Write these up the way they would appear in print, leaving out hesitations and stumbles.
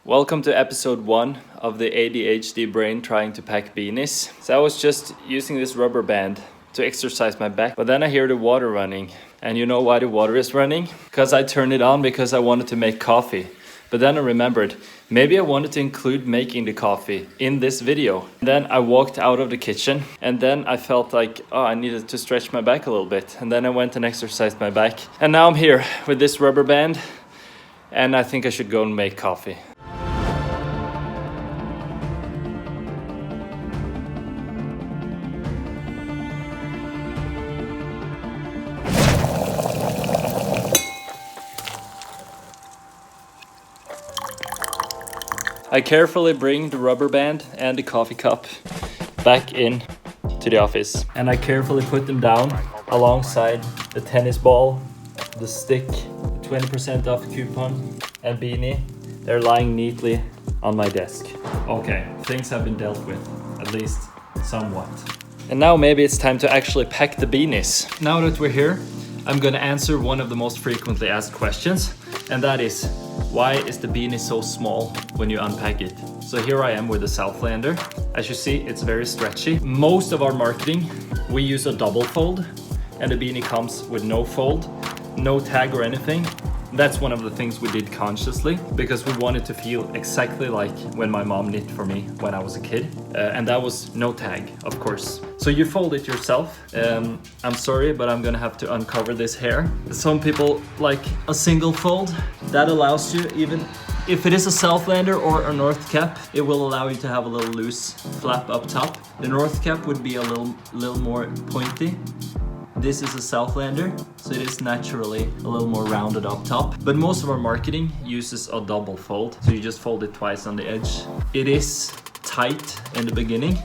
Welcome to episode 1 of the ADHD brain trying to pack beanies. So I was just using this rubber band to exercise my back, but then I hear the water running. And you know why the water is running? Because I turned it on because I wanted to make coffee. But then I remembered, maybe I wanted to include making the coffee in this video. Then I walked out of the kitchen and then I felt like, I needed to stretch my back a little bit. And then I went and exercised my back. And now I'm here with this rubber band and I think I should go and make coffee. I carefully bring the rubber band and the coffee cup back in to the office. And I carefully put them down alongside the tennis ball, the stick, the 20% off coupon, and Beanie. They're lying neatly on my desk. Okay, things have been dealt with, at least somewhat. And now maybe it's time to actually pack the beanies. Now that we're here, I'm gonna answer one of the most frequently asked questions, and that is, why is the beanie so small when you unpack it? So here I am with the Southlander. As you see, it's very stretchy. Most of our marketing, we use a double fold, and the beanie comes with no fold, no tag or anything. That's one of the things we did consciously because we wanted to feel exactly like when my mom knit for me when I was a kid. And that was no tag, of course. So you fold it yourself. I'm sorry, but I'm gonna have to uncover this hair. Some people like a single fold. That allows you, even if it is a Southlander or a North Cap, it will allow you to have a little loose flap up top. The North Cap would be a little more pointy. This is a Southlander, so it is naturally a little more rounded up top. But most of our marketing uses a double fold, so you just fold it twice on the edge. It is tight in the beginning,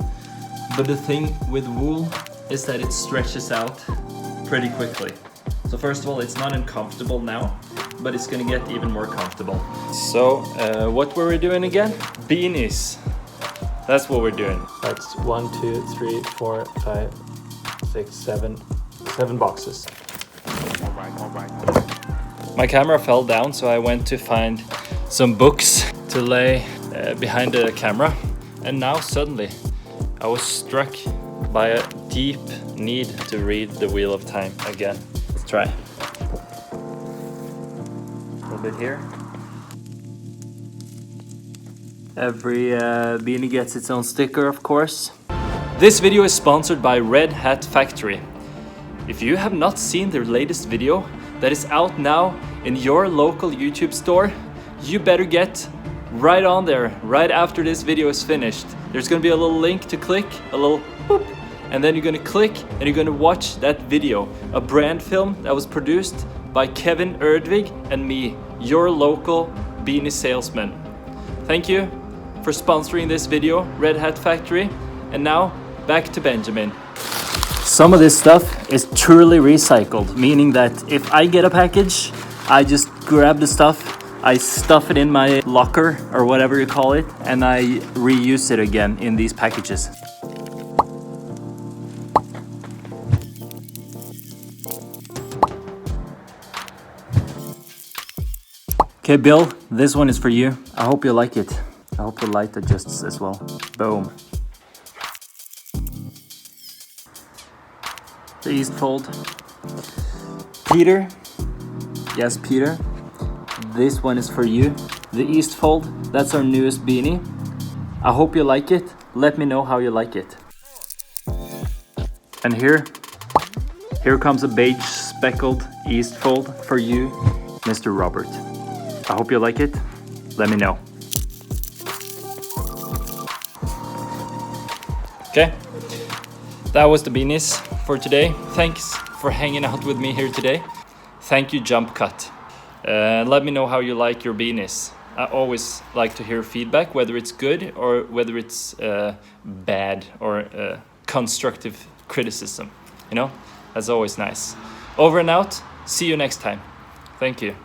but the thing with wool is that it stretches out pretty quickly. So first of all, it's not uncomfortable now, but it's gonna get even more comfortable. So what were we doing again? Beanies. That's what we're doing. That's 1, 2, 3, 4, 5, 6, 7 boxes. All right. My camera fell down, so I went to find some books to lay behind the camera. And now suddenly I was struck by a deep need to read The Wheel of Time again. Let's try. A little bit here. Every beanie gets its own sticker, of course. This video is sponsored by Red Hat Factory. If you have not seen their latest video that is out now in your local YouTube store, you better get right on there right after this video is finished. There's gonna be a little link to click, a little boop, and then you're gonna click and you're gonna watch that video, a brand film that was produced by Kevin Erdvig and me, your local beanie salesman. Thank you for sponsoring this video, Red Hat Factory. And now back to Benjamin. Some of this stuff is truly recycled, meaning that if I get a package, I just grab the stuff, I stuff it in my locker or whatever you call it, and I reuse it again in these packages. Okay, Bill, this one is for you. I hope you like it. I hope the light adjusts as well. Boom. The east fold. Peter, yes Peter, this one is for you. The east fold, that's our newest beanie. I hope you like it. Let me know how you like it. And here comes a beige speckled east fold for you, Mr. Robert. I hope you like it. Let me know. Okay, that was the beanies for today. Thanks for hanging out with me here today. Thank you, Jump Cut. Let me know how you like your beanies. I always like to hear feedback, whether it's good or whether it's bad or constructive criticism. You know, that's always nice. Over and out. See you next time. Thank you.